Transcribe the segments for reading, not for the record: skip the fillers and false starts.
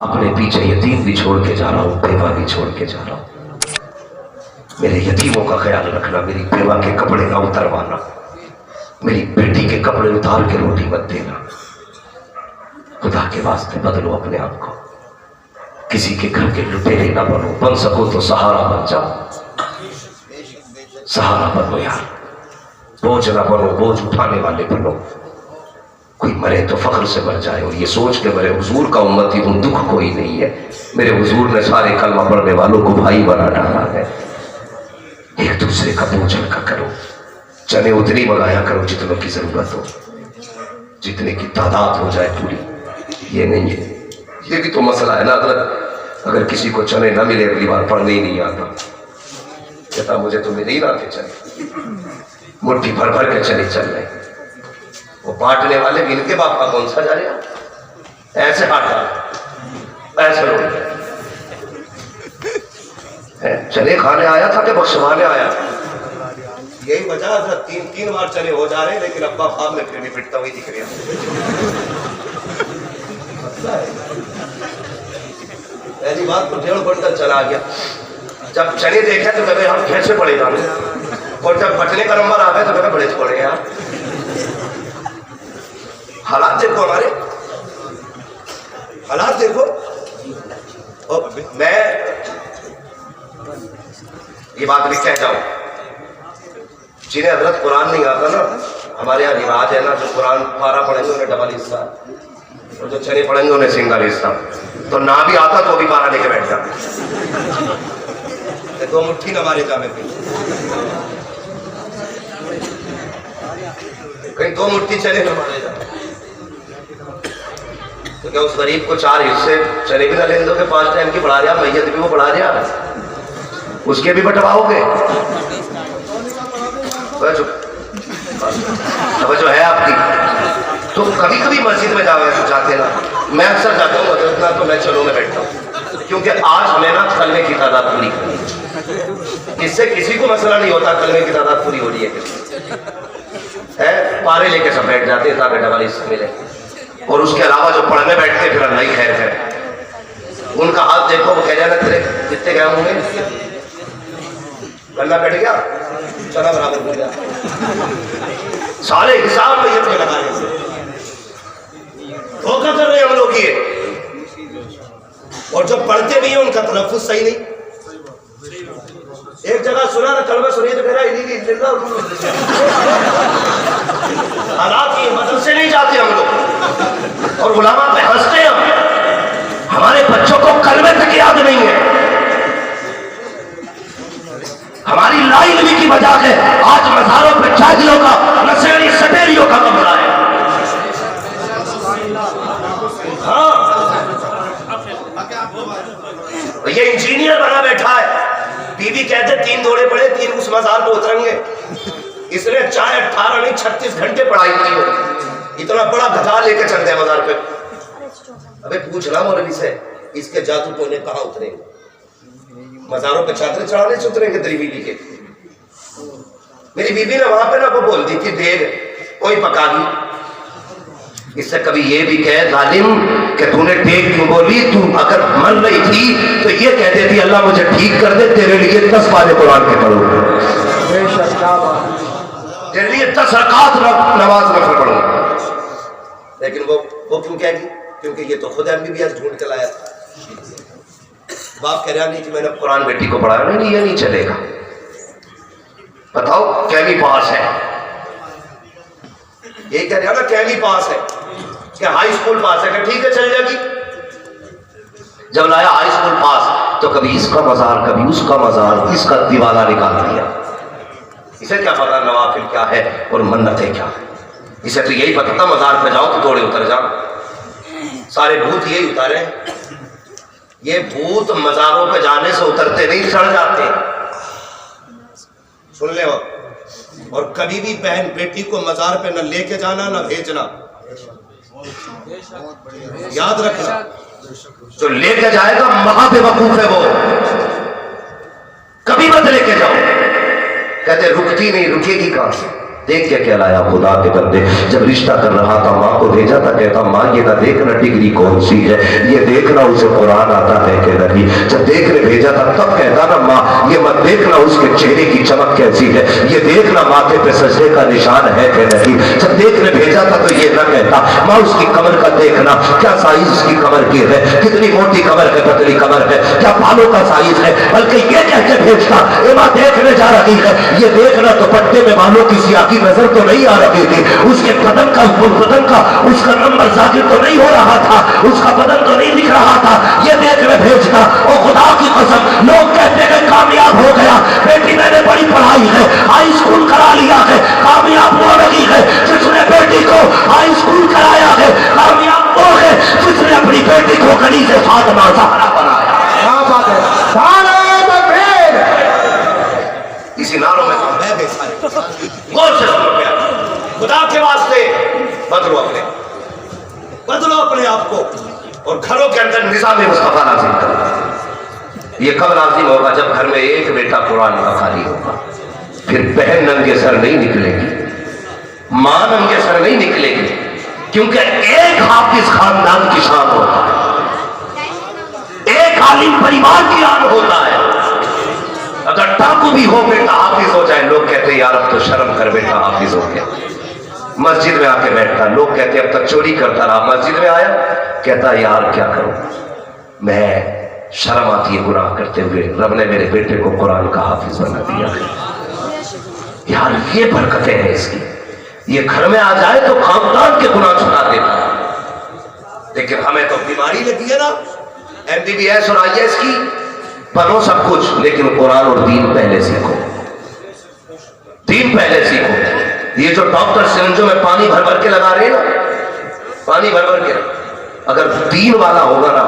अपने पीछे यतीम भी छोड़ के जा रहा हूँ, बेवा भी छोड़ के जा रहा हूँ। मेरे यतीमों का ख्याल रखना, मेरी बेवा के कपड़े ना उतरवाना, मेरी बेटी के कपड़े उतार के रोटी मत देना। खुदा के वास्ते बदलो अपने आप को, किसी के घर के लुटेरे ना बनो, बन सको तो सहारा बन जाओ, सहारा बनो यार, बोझ ना बनो, बोझ उठाने वाले बनो। कोई मरे तो फख्र से मर जाए और ये सोच के मरे हुजूर का उम्मती हूं, दुख कोई नहीं है। मेरे हुजूर ने सारे कलमा पढ़ने वालों को भाई बना डाला है। एक दूसरे का बोझ हल्का करो, चने उतनी मंगाया करो जितनों की जरूरत हो, जितने की तादाद हो जाए पूरी। ये नहीं है, ये भी तो मसला है ना हज़रत। अगर किसी को चने ना मिले अगली बार पढ़ने ही नहीं आता, कहता मुझे तो मिले ही ना थे चने, मुट्ठी भर भर के चने चल रहे। वो बांटने वाले भी इनके बाप का कौन सा जा रहा, ऐसे बांटा ऐसे लोग। चने खाने आया था कि बख्शवाने आया था? यही वजह था, तीन बार चने हो जा रहे हैं लेकिन अब्बा ख्वाब में फिर भी पिटता हुई दिख रहा। पहली बात तो 1.5 क्विंटल चला गया। जब चने देखे तो कभी हम कैसे पड़े जाने, और जब बटने का नंबर आ गए तो कभी बड़े पड़े यार। हालात देखो, हमारे हालात देखो। और मैं ये बात भी कह जाऊं, जिन्हें हजरत कुरान नहीं आता ना, हमारे यहाँ रिवाज है ना, जो कुरान पारा पढ़ेंगे उन्हें डबल हिस्सा, और जो चने पढ़ेंगे उन्हें सिंगल हिस्सा। तो ना भी आता तो भी पारा लेके बैठ जाते, 2 मुट्ठी न मारे जाने पे, कहीं 2 मुट्ठी चने न मारे जाते। तो क्या उस गरीब को 4 हिस्से चने भी ना लेने दोगे? 5 टाइम की बढ़ा दिया, मैयत भी वो बढ़ा दिया, उसके भी बंटवाओगे? अब जो है आपकी, तो कभी कभी मस्जिद में जाते ना, मैं अक्सर जाता हूँ, इतना तो मैं चलो में बैठता हूँ, क्योंकि आज हमें ना कलमे की तादाद पूरी करनी है। इससे किसी को मसला नहीं होता, कलमे की तादाद पूरी हो रही है, पारे लेके सब बैठ जाते हैं ताकि डबल हिस्सा मिले। और उसके अलावा जो पढ़ने बैठते हैं फिर अल्लाह ही खैर करे, उनका हाथ देखो, वो कह जाना तेरे जितने गए होंगे, गन्ना बैठ गया, चना बराबर हो गया, सारे हिसाब में ये लगाए। धोखा कर रहे हैं हम लोग ये, और जो पढ़ते भी हैं उनका तलफ्फुज सही नहीं। एक जगह सुना ना, कलमा सुनिए तो मेरा हालात ये मदरसे नहीं जाते हम लोग, और उलमा पे हंसते हैं। हमारे बच्चों को कलमे तक याद नहीं है। हमारी लाइल्मी की वजह है आज मज़ारों पे जाहिलों का, नशेड़ी सटेरियों का कमरा है। हाँ, ये इंजीनियर बना बैठा है, बीवी कहते 3 दौड़े पड़े, 3 उस मज़ार पे उतरेंगे। इसने चाहे 18 नहीं 36 घंटे पढ़ाई की हो, इतना बड़ा गधा लेके चलते हैं मज़ार पे। अबे पूछना मौलवी से, इसके जादू टोने कहाँ उतरेंगे? मज़ारों पे चादरें चढ़ाने से उतरेंगे तेरी बीवी के? मेरी बीवी ने वहां पे ना वो बोल दी थी, देर कोई पकागी। इससे कभी ये भी कहे जालिम कि तूने टेक क्यों बोली, तू अगर मर रही थी तो ये कह देती अल्लाह मुझे ठीक कर दे, तेरे लिए 10 पारे कुरान के पढ़ूंगा, तेरे लिए 10 रकात नमाज नफल पढ़ूंगा। लेकिन वो क्यों कहेगी? क्योंकि ये तो खुद MBBS ढूंढ के लाया था। बाप कह रहा नहीं कि मैंने कुरान बेटी को पढ़ाया, नहीं ये नहीं चलेगा। बताओ कैवी पास है, ये कह रहा ना कैवी पास है, क्या हाई स्कूल पास है? क्या ठीक है चल जाएगी। जब लाया हाई स्कूल पास तो कभी इसका मजार कभी उसका मजार, इसका दीवाना निकाल दिया। इसे क्या पता नवाफिल क्या है और मन्नतें क्या है? इसे तो यही पता था मजार पे जाओ तो थोड़े उतर जाओ। सारे भूत यही उतारे, ये भूत मजारों पे जाने से उतरते नहीं, चढ़ जाते हैं। सुन ले, और कभी भी बहन बेटी को मजार पे न लेके जाना न भेजना, याद रखना। जो लेके जाएगा महाबेवकूफ है वो, कभी मत लेके जाओ। कहते रुकती नहीं, रुकेगी कहां से? देख के कहलाया खुदा के बंदे। जब रिश्ता कर रहा था माँ को भेजा था, कहता माँ ये ना देखना डिग्री कौन सी है, ये देखना उसे कुरान आता है कि नहीं। जब देखने भेजा था तब कहता ना माँ ये मत देखना उसके चेहरे की चमक कैसी है, ये देखना माथे पे सजदे का निशान है कि नहीं। जब देखने भेजा था तो ये ना कहता माँ उसकी कमर का देखना क्या साइज उसकी कमर की है, कितनी मोटी कमर है पतली कमर है, क्या बालों का साइज है, बल्कि ये कह के भेजता ए माँ देखने जा रही है, ये देखना दुपट्टे में बालों की सियाह की नजर तो नहीं आ रही थी, उसके बदन का उसका नंबर जाहिर तो नहीं हो रहा था, उसका बदन तो नहीं दिख रहा था, ये देखने भेजता। और खुदा की कसम लोग कहते हैं कामयाब हो गया, बेटी मैंने बड़ी पढ़ाई है, हाई स्कूल करा लिया है, कामयाब हो रही है जिसने बेटी को हाई स्कूल कराया है, कामयाब वो है जिसने अपनी बेटी को गली से फातिमा ज़हरा बनाया। क्या बात है, इसी नारों में गौर से सुनो प्यार, खुदा के वास्ते बदलो अपने आप को और घरों के अंदर निज़ाम मुस्तफा नाज़िल करो। ये कब नाज़िल होगा? जब घर में एक बेटा कुरान का खाली होगा। फिर बहन नंगे सर नहीं निकलेगी, मां नंगे सर नहीं निकलेगी, क्योंकि एक हाफिज खानदान की शान होता है, एक आलिम परिवार की आन होता है। अगर टाकू भी हो बेटा हाफिज हो जाए, लोग कहते यार अब तो शर्म कर बेटा हाफिज हो गया। मस्जिद में आके बैठता, लोग कहते अब तक चोरी करता रहा, मस्जिद में आया कहता यार क्या करूं, मैं शर्म आती है गुनाह करते हुए, रब ने मेरे बेटे को कुरान का हाफिज बना दिया। यार ये बरकतें हैं इसकी, ये घर में आ जाए तो खानदान के गुनाह छुड़ा देता है। लेकिन हमें तो बीमारी लगी है ना, MBBS और IAS की, बनो सब कुछ लेकिन कुरान और दीन पहले सीखो, दीन पहले सीखो। ये जो डॉक्टर सिरिंजों में पानी भर भर के लगा रहे हैं ना, पानी भर भर के, अगर दीन वाला होगा ना,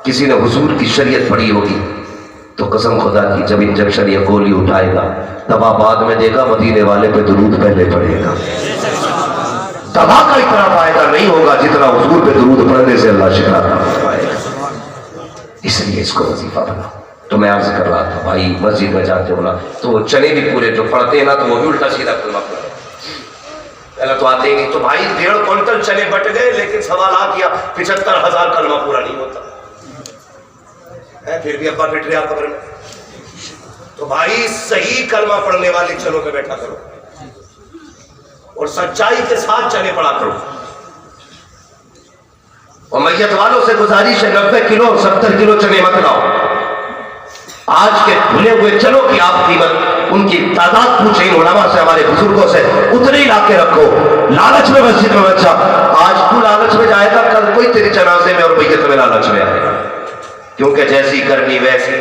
किसी ने हुजूर की शरीयत पढ़ी होगी तो कसम खुदा की जब इंजेक्शन या गोली उठाएगा दवा बाद में देगा, मदीने वाले पे दुरूद पहले पड़ेगा। दवा का इतना फायदा नहीं होगा जितना हुजूर पे दुरूद पढ़ने से अल्लाह शिफा पाएगा। इसलिए इसको वजीफा बना। तो मैं अर्ज कर रहा था भाई मस्जिद में जाते हो ना तो वो चने भी पूरे जो पढ़ते हैं ना तो वो भी उल्टा सीधा कलमा पढ़े, पहले तो आते ही नहीं। तो भाई 1.5 क्विंटल चने बट गए, लेकिन सवाल आ गया 75,000 कलमा पूरा नहीं होता है, फिर भी अब्बा फिट रहे कब्र में। तो भाई सही कलमा पढ़ने वाले चनों पे बैठा करो और सच्चाई के साथ चने पढ़ा करो। और मैयत वालों से गुजारिश है 90 किलो 70 किलो चने मत लाओ। आज के भुने हुए चनों की आप कीमत उनकी तादाद पूछे उलमा से, हमारे बुजुर्गों से, उतने ही लाके रखो। लालच में मस्जिद में बच्चा, आज तू लालच में जाएगा कल कोई तेरे जनाजे में और मैयत में लालच में आएगा, क्योंकि जैसी करनी वैसी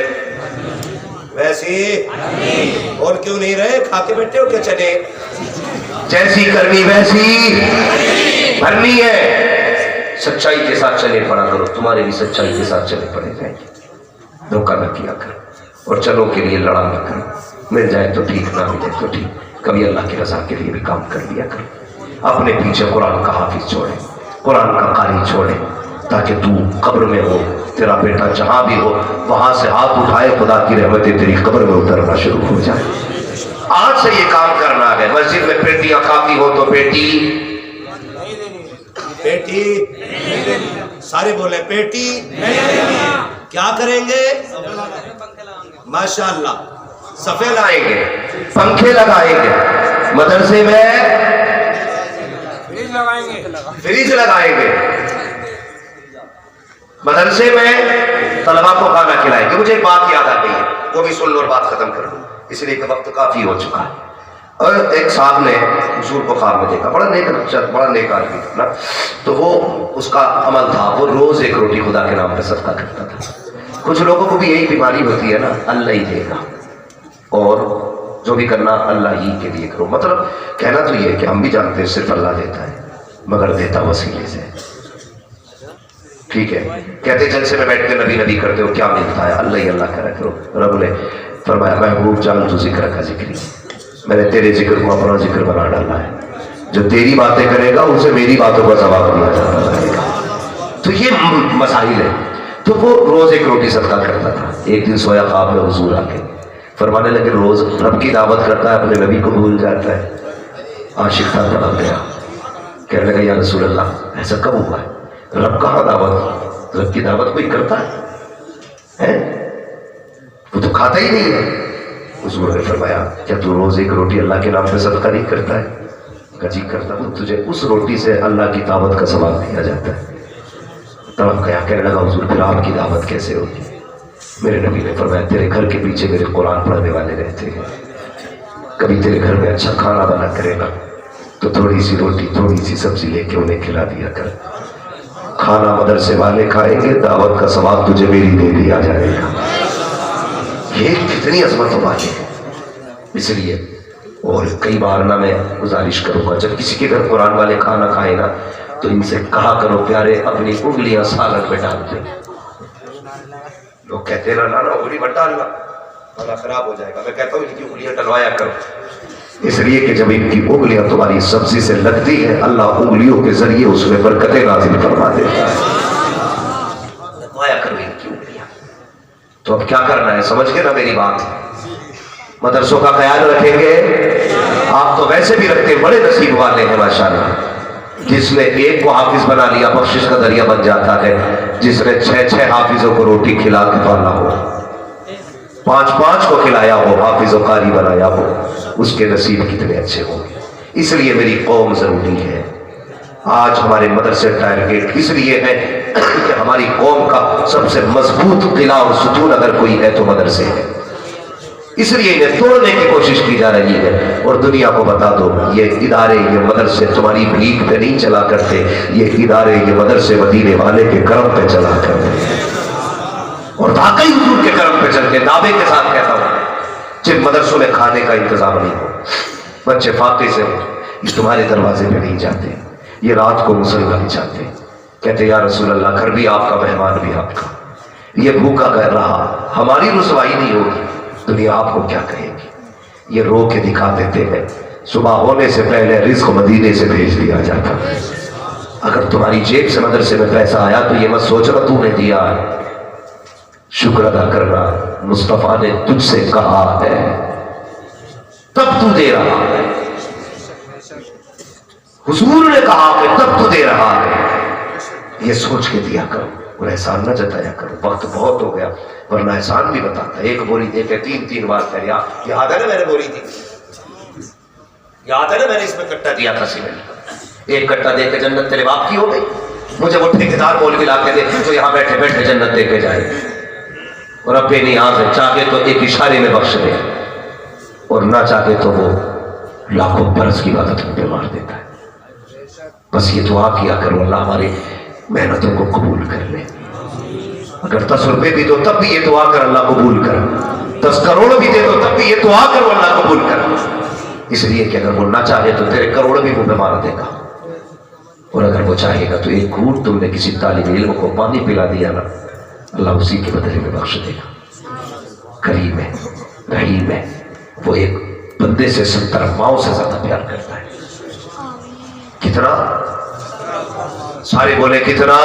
और क्यों नहीं रहे, खा के बैठे हो क्या चने, जैसी करनी वैसी भरनी है। सच्चाई के साथ चले पड़ा करो, तुम्हारे भी सच्चाई के साथ चले पड़े जाएंगे। धोखा न किया करो और चलो के लिए लड़ा न करो, मिल जाए तो ठीक ना मिले तो ठीक, कभी अल्लाह की रजा के लिए भी काम कर लिया करो। अपने पीछे कुरान का हाफिज छोड़े, कुरान का कारी छोड़े, ताकि तू कब्र में हो, तेरा बेटा जहां भी हो वहां से हाथ उठाए, खुदा की रहमतें तेरी कब्र में उतरना शुरू हो जाए। आज से ये काम करना है। मस्जिद में पेटियां काफी हो तो पेटी सारे बोले पेटी क्या करेंगे, माशाअल्लाह सफे लाएंगे, पंखे लगाएंगे, मदरसे में फ्रिज लगाएंगे, मदरसे में तलबा को खाना खिलाएंगे। मुझे एक बात याद आ गई है, वो भी सुन लो और बात खत्म कर लो, इसलिए कि वक्त काफी हो चुका है। और एक साहब ने हुजूर को ख्वाब में देखा, बड़ा नेक आदमी था ना, तो वो उसका अमल था वो रोज एक रोटी खुदा के नाम पे सदका करता था। कुछ लोगों को भी यही बीमारी होती है ना, अल्लाह ही देगा और जो भी करना अल्लाह ही के लिए करो। मतलब कहना तो ये है कि हम भी जानते हैं सिर्फ अल्लाह देता है, मगर देता वसीले से। ठीक है, कहते जलसे में बैठ के नबी नबी करते हो, क्या मिलता है, अल्लाह ही अल्लाह करा करो। रब ने फरमाया महबूब जान तू जिक्र का जिक्री, मैंने तेरे जिक्र को अपना जिक्र बना डाला है। जो तेरी बातें करेगा उसे मेरी बातों का जवाब दिया जाता है। तो ये मसाइल है। तो वो रोज एक रोटी सदका करता था। एक दिन सोया ख्वाब में हुजूर आके फरमाने लगे, रोज रब की दावत करता है, अपने नबी को भूल जाता है। आशिक था, तड़प गया, कहने लगा या रसूल अल्लाह ऐसा कब हुआ है? रब कहाँ दावत, रब की दावत कोई करता है? वो तो खाता ही नहीं है। हुजूर ने फरमाया क्या तू रोज एक रोटी अल्लाह के नाम पे सदका नहीं करता है? जी करता हूँ। तुझे उस रोटी से अल्लाह की दावत का सवाब दिया जाता है। तड़प गया, कहने लगा हुजूर फिर आपकी दावत कैसे होगी? मेरे नबी ने फरमाया तेरे घर के पीछे मेरे कुरान पढ़ने वाले रहते हैं, कभी तेरे घर में अच्छा खाना बना करेगा तो थोड़ी सी रोटी थोड़ी सी सब्जी लेके उन्हें खिला दिया कर। खाना मदरसे वाले खाएंगे, दावत का सवाब तुझे मेरी दे दिया जाएगा। ये कितनी अजमत वाली है। इसलिए और कई बार ना मैं गुजारिश करूंगा जब किसी के घर कुरान वाले खाना खाए ना तो इनसे कहा करो प्यारे अपनी उंगलियां सालन में डाल दे। लोग कहते हैं ना उंगली मत डालना, खाना खराब हो जाएगा। मैं कहता हूँ इनकी उंगलियां डलवाया करो, इसलिए कि जब इनकी उंगलियां तुम्हारी सब्जी से लगती है अल्लाह उंगलियों के जरिए उसमें बरकतें नाज़िल फरमा देता है। डलवाया करो इनकी उंगलियां। तो अब क्या करना है, समझ गए ना मेरी बात? मदरसों का ख्याल रखेंगे। आप तो वैसे भी रखते, बड़े नसीब वाले हैं माशाल्लाह। जिसने एक को हाफिज बना लिया बख्शिश का दरिया बन जाता है, जिसने 6-6 हाफिजों को रोटी खिला के पाला हो, 5-5 को खिलाया हो, हाफिज और कारी बनाया हो, उसके नसीब कितने अच्छे होंगे। इसलिए मेरी कौम जरूरी है। आज हमारे मदरसे टारगेट इसलिए है कि हमारी कौम का सबसे मजबूत किला और सुतून अगर कोई है तो मदरसे है। इसलिए इन्हें तोड़ने की कोशिश की जा रही है। और दुनिया को बता दो ये इदारे ये मदरसे तुम्हारी भीख पे नहीं चला करते, ये इदारे ये मदरसे मदीने वाले के करम पे चला करते और वाकई हुजूर के करम पे चलते। दावे के साथ कहता हूं जिन मदरसों में खाने का इंतजाम नहीं हो, बच्चे फाके से हो, ये तुम्हारे दरवाजे पे नहीं जाते, ये रात को मुसल्ला नहीं जाते, कहते या रसूल अल्लाह घर भी आपका मेहमान भी आपका, ये भूखा कर रहा, हमारी रुसवाई नहीं होगी, दुनिया आपको क्या कहेगी। ये रो के दिखा देते हैं सुबह होने से पहले रिज्क मदीने से भेज दिया जाता। अगर तुम्हारी जेब से मदरसे में पैसा आया तो ये मत सोचना तूने दिया है, शुक्र अदा करना मुस्तफा ने तुझसे कहा है तब तू दे रहा है, हुजूर ने कहा कि तब तू दे रहा है। ये सोच के दिया करो और एहसान न जताया करो। वक्त बहुत हो गया वरना एहसान भी बताता। एक बोरी दे के 3-3 बार कर याद है ना मैंने बोरी दी, याद है ना मैंने इसमें कट्टा दिया था सीमेंट, एक कट्टा दे के जन्नत तेरे बाप की हो गई। मुझे वो ठेकेदार बोल के लाके दे तो यहाँ बैठे बैठे जन्नत दे के जाए। और अब बेनियाज है, चाहे तो एक इशारे में बख्श दे और ना चाहे तो वो लाखों बरस की इबादत पे मार देता है। बस ये दुआ किया करो अल्लाह हमारी मेहनतों को कबूल कर ले। अगर 10 रुपए भी दो तब भी ये दुआ कर अल्लाह कबूल कर, 10 करोड़ भी दे दो तब भी ये दुआ करो अल्लाह कबूल कर। इसलिए कि अगर वो ना चाहे तो तेरे करोड़ भी मुंह में मार देगा, और अगर वो चाहेगा तो एक घूंट तुमने किसी तालिब इल्म को पानी पिला दिया ना अल्लाह उसी के बदले में बख्श देगा। करीम है, रहीम है, वो एक बंदे से 70 माओं से ज्यादा प्यार करता है। कितना? सारे बोले कितना?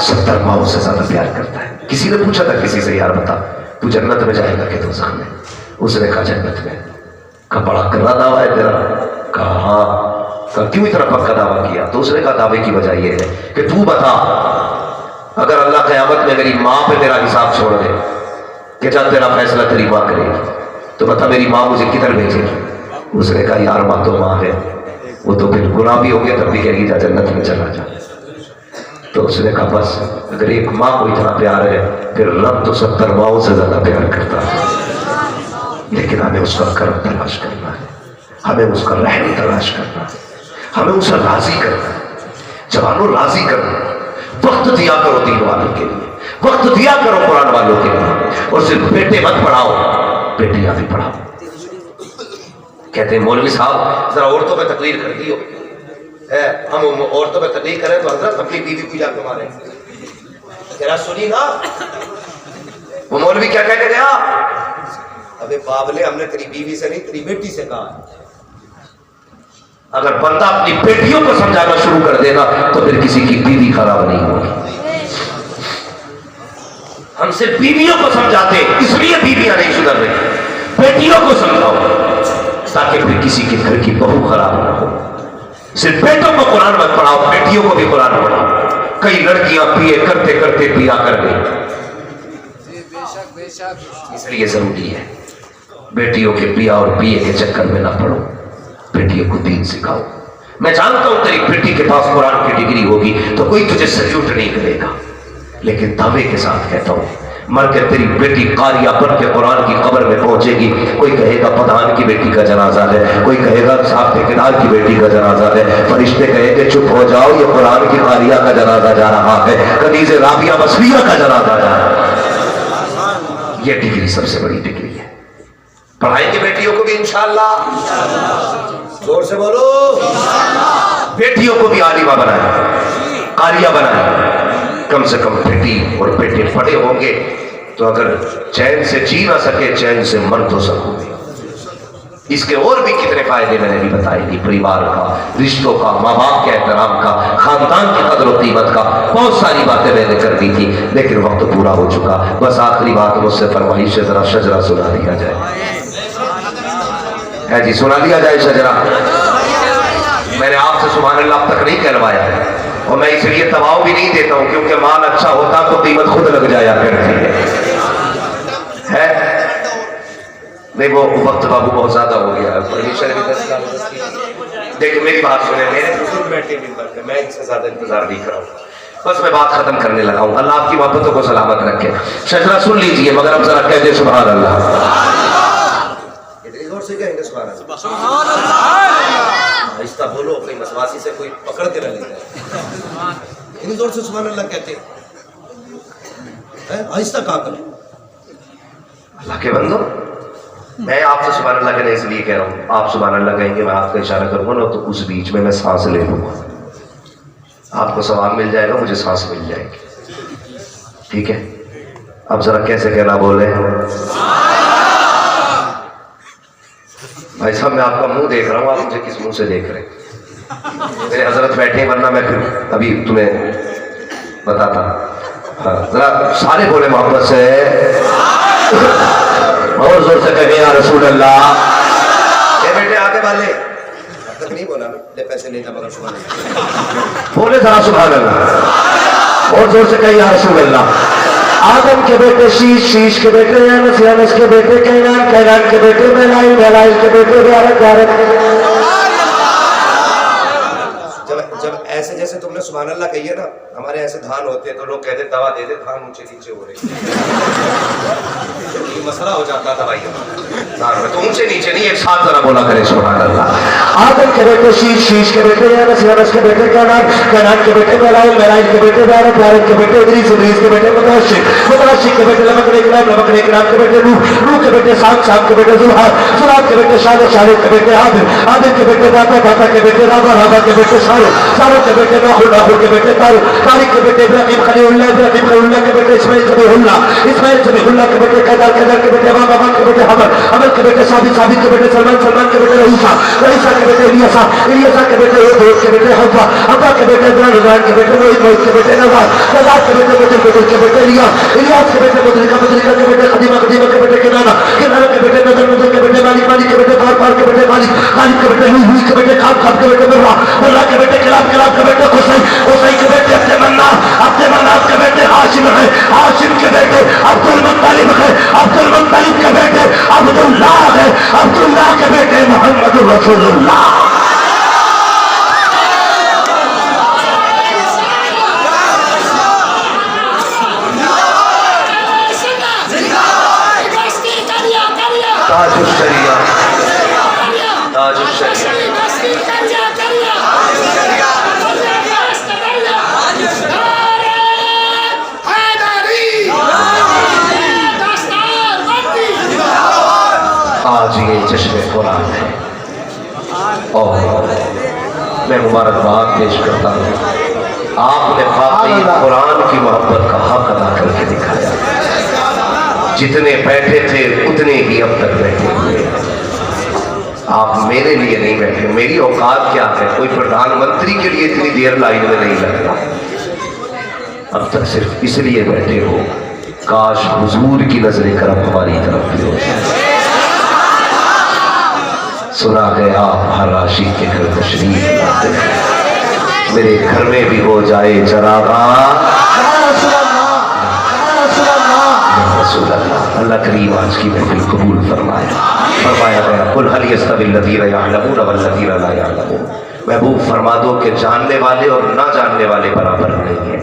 70 माओं से ज्यादा प्यार करता है। किसी ने पूछा था किसी से यार बता तू जन्नत में जाएगा कि दोज़ख में? उसने कहा जन्नत में। कहा बड़ा कर्रा दावा है तेरा? कहा हाँ। क्यों इतना पक्का दावा किया? तो उसने कहा दावे की वजह यह है कि तू बता अगर अल्लाह क़यामत में मेरी माँ पे तेरा हिसाब छोड़ दे कि जब तेरा फैसला तेरी माँ करेगी तो बता मेरी माँ मुझे किधर भेजेगी? उसने कहा यार माँ तो माँ है, वो तो फिर गुनाह भी होंगे तब भी कहेगी जा जन्नत में चला जा। तो उसने कहा बस अगर एक माँ को इतना प्यार है फिर रब तो 70 माओं से ज्यादा प्यार करता है। लेकिन हमें उसका कर्म तलाश करना है, हमें उसका रहम तलाश करना है, हमें उसे राजी करना है। जवानों राजी करना, वक्त दिया करो दीन वालों के लिए, वक्त दिया करो कुरान वालों के लिए। और सिर्फ बेटे मत पढ़ाओ, बेटियां भी पढ़ाओ। कहते हैं मौलवी साहब जरा औरतों पे तकरीर कर दी हो, हम औरतों पे तकरीर करें तो हजरत अपनी बीवी को जाकर मारे। तेरा सुनी ना वो मौलवी क्या कहने गया? अबे बाबले हमने तेरी बीवी से नहीं तेरी बेटी से कहा। अगर बंदा अपनी बेटियों को समझाना शुरू कर देगा तो फिर किसी की बीवी खराब नहीं होगी। हम सिर्फ बीवियों को समझाते इसलिए बीवियां नहीं सुधर रही। बेटियों को समझाओ, ताकि फिर किसी के घर की बहू खराब ना हो। सिर्फ बेटों को कुरान मत पढ़ाओ, बेटियों को भी कुरान पढ़ाओ। कई लड़कियां बीए करते करते पिया कर गई, इसलिए जरूरी है बेटियों के पिया और पिए के चक्कर में ना पड़ो, बेटियों को दीन सिखाओ। मैं जानता हूं तेरी बेटी के पास कुरान की डिग्री होगी तो कोई तुझे सल्यूट नहीं करेगा, लेकिन दावे के साथ कहता हूं मर के तेरी बेटी कारिया बन के कुरान की कब्र में पहुंचेगी। कोई कहेगा पठान की बेटी का जनाजा है, कोई कहेगा साहब ठेकेदार की बेटी का जनाजा है। फरिश्ते कहेंगे चुप हो जाओ, ये कुरान की कारिया का जनाजा जा रहा है, कदीजे राबिया बसरिया का जनाजा जा रहा है। ये डिग्री सबसे बड़ी डिग्री है। पढ़ाएंगे बेटियों को भी इंशाअल्लाह, जोर से बोलो, बेटियों को भी आलिमा बनाए, कारिया बनाए। कम से कम बेटी और बेटे पढ़े होंगे तो अगर चैन से जी ना सके चैन से मर तो सकोगे। इसके और भी कितने फायदे मैंने भी बताए थी, परिवार का, रिश्तों का, माँ बाप के एहतराम का, खानदान की कदर और कीमत का, बहुत सारी बातें मैंने कर दी थी, लेकिन वक्त पूरा हो चुका। बस आखिरी बात मुझसे फरमाइश है, जरा शजरा सुना दिया जाए। है जी, सुना दिया जाए शजरा। मैंने आपसे सुभान अल्लाह अब तक नहीं कहलवाया है, और मैं इसलिए दबाव भी नहीं देता हूं क्योंकि माल अच्छा होता तो कीमत खुद लग जाया करती है। नहीं वो वक्त बाबू बहुत ज्यादा हो गया है, परमिशन भी 10 साल। देखिए मेरी बात सुने, मेरे बुजुर्ग बैठे मिंबर पे, मैं इनसे ज्यादा इंतजार नहीं कराऊंगा। बस मैं बात खत्म करने लगा हूं। अल्लाह आपकी मोहब्बतों को सलामत रखे। शजरा सुन लीजिए, मगर अब जरा कह दे सुभान अल्लाह। जोर से कहेंगे सुभान अल्लाह। आहिस्ता बोलो, कोई मसवासी से कोई पकड़ के न ले जाए। इन जोर से सुभान अल्लाह कहते हैं, आहिस्ता कहा करो। अल्लाह के बंदो, मैं आपसे सुभान अल्लाह कहने इसलिए कह रहा हूँ, आप सुभान अल्लाह कहेंगे, मैं आपका इशारा करूंगा ना तो उस बीच में मैं सांस ले लूंगा, आपको सवाब मिल जाएगा, मुझे सांस मिल जाएगी। ठीक है, अब जरा कैसे कहना बोले भाई साहब। मैं आपका मुंह देख रहा हूँ, आप मुझे किस मुंह से देख रहे हैं? मेरे हजरत बैठे, वरना मैं फिर अभी तुम्हें बताता। हाँ, जरा सारे बोले मोहब्बत से, बहुत जोर से कहे या रसूल अल्लाह। ये बेटे आगे वाले तक नहीं बोला, ले पैसे लेता मगर सुभान अल्लाह बोले, जरा सुभान अल्लाह, और जोर से कहे या रसूल अल्लाह। आदम के बेटे शीश, शीश के बेटे यानस, यानस के बेटे कैनान, कैनान के बेटे मेलाइल, मेलाइल के बेटे ब्यारक, ब्यारक। जब ऐसे जैसे तुमने सुभान अल्लाह कही है ना, हमारे ऐसे धान होते हैं तो लोग कहते दवा दे दे, धान ऊंचे नीचे हो रहे, ये मसला हो जाता था भाई धान में, तो ऊंचे नीचे नहीं, एक साथ जरा बोला करे सुभान अल्लाह। आदम के बेटे शीश, शीश के बेटे यानस, यानस के बेटे कैनान, कैनान के बेटे मेलाइल, मेलाइल के बेटे ब्यारक, ब्यारक के बेटे इदरीस, इदरीस के बेटे मुताशिक, मुताशिक के बेटे लमक, इकराम, लमक, इकराम के बेटे नूह, नूह के बेटे साम, साम के बेटे जुल्हार, जुल्हार के बेटे शालिक, शालिक के बेटे आदिल, आदिल के बेटे दाता, दाता के बेटे राबा, राबा के बेटे सारो, सारो के बेटे नाहुल, नाहुल के बेटे तारिक, तारिक के बेटे इब्राहिम खलीलुल्लाह, इब्राहिम खलीलुल्लाह के बेटे इस्माइल ज़बीहुल्लाह, इस्माइल ज़बीहुल्लाह के बेटे कैदार, कैदार के बेटे अबाब, अबाब के बेटे हमर, हमर के बेटे साबित, साबित के बेटे सलमान, सलमान के बेटे रईसा, रईसा के बेटे इलियासा, इलियासा के बेटे यहूद के बेटे हव्वा, हव्वा के बेटे इब्राहिम, इब्राहिम के बेटे मोहित, मोहित के बेटे नज़ार, नज़ार के बेटे मुदर, मुदर के बेटे इलियास, इलियास के बेटे मुदरिका, मुदरिका के बेटे खदीमा, खदीमा के बेटे किनाना, किनाना के बेटे नज़र, नज़र के बेटे मालिक, मालिक के बेटे पार, पार के बेटे मालिक, मालिक के बेटे हुई के बेटे खाब, खाब के बेटे मुर्रा, मुर्रा के बेटे किलाब, किलाब के बेटे हुसैन, हुसैन के बेटे अपने मन्नात के बेटे हाशिम है, हाशिम के बेटे अब्दुल मुत्तलिब है, अब्दुल मुत्तलिब के बेटे अब्दुल्लाह है, अब्दुल्लाह के बेटे मोहम्मद रसूलुल्लाह। ताजुश्शरिया, ताजुश्शरिया, आज ये जश्न कुरान है और मैं मुबारकबाद पेश करता हूँ, आपने वाकई कुरान की मोहब्बत का हक अदा करके दिखाया। जितने बैठे थे उतने ही अब तक बैठे हुए। आप मेरे लिए नहीं बैठे, मेरी औकात क्या है, कोई प्रधानमंत्री के लिए इतनी देर लाइन में नहीं लगता। अब तक सिर्फ इसलिए बैठे हो, काश हुजूर की नजर करम हमारी तरफ भी हो। सुना है आप हर आशिक के घर तशरीफ लाते हैं, मेरे घर में भी हो जाए चरागा रसूल अल्लाह। अल्लाह करीम आज की महफिल कबूल फरमाया गया कुल हल यस्तविल लज़ीना यअलमून वल्लज़ीना ला यअलमून। महबूब फरमा दो कि जानने वाले और ना जानने वाले बराबर नहीं है।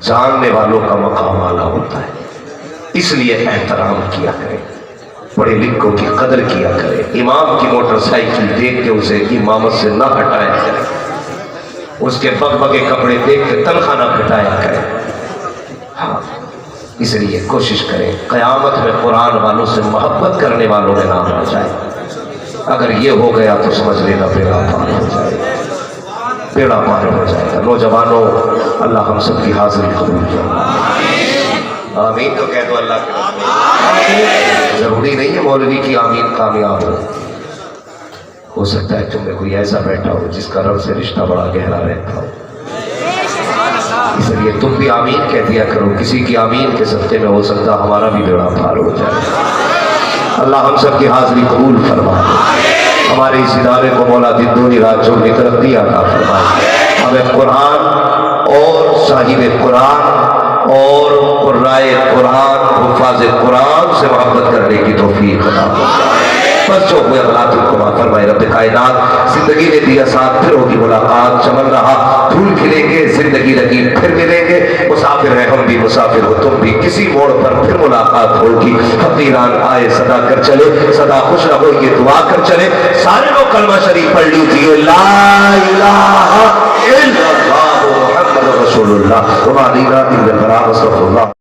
जानने वालों का मकाम आला होता है, इसलिए एहतराम किया करें, बड़े लिखों की कदर किया करें। इमाम की मोटरसाइकिल देख के उसे इमामत से ना हटाया करें, उसके बगबगे कपड़े देख के तनख्वाह ना घटाया करें। हाँ, इसलिए कोशिश करें क़यामत में कुरान वालों से मोहब्बत करने वालों में नाम आ जाए। अगर ये हो गया तो समझ लेना बेड़ा पार हो जाएगा, बेड़ा पार हो जाएगा। नौजवानों, अल्लाह हम सब की हाजिरी कबूल करे। आमीन तो कह दो अल्लाह के। जरूरी नहीं है मौलवी की आमीन कामयाब हो सकता है तुम्हें कोई ऐसा बैठा हो जिसका रब से रिश्ता बड़ा गहरा रहता हो, इसलिए तुम भी आमीन कह दिया करो। किसी की आमीन के सदक़े में हो सकता हमारा भी बेड़ा पार हो जाए। अल्लाह हम सब की हाजिरी कबूल फरमाए, हमारे इस इदारे को मौला दिन दूनी रात चौगनी तरक्की अता फरमाए। हमें कुरान और साहिब कुरान और कुर्राए कुरान हुफ़ाज़ कुरान से मोहब्बत करने की तौफीक अता फरमाए। बस जो हुए अखलाक़ को माफ़ फरमाए। रब्बे कायनात, जिंदगी ने दिया साथ, फिर होगी मुलाकात। चमन रहा फूल खिलेंगे, जिंदगी लगी फिर मिलेंगे। मुसाफिर है हम भी, मुसाफिर हो तुम भी, किसी मोड़ पर फिर मुलाकात होगी। फकीरान आए सदा कर चले, सदा खुश रहो ये दुआ कर चले। सारे लोग कलमा शरीफ पढ़ लीजिए, ला इलाहा इल्लल्लाह मुहम्मद रसूलुल्लाह व मा अलैना इल्लल बलाग।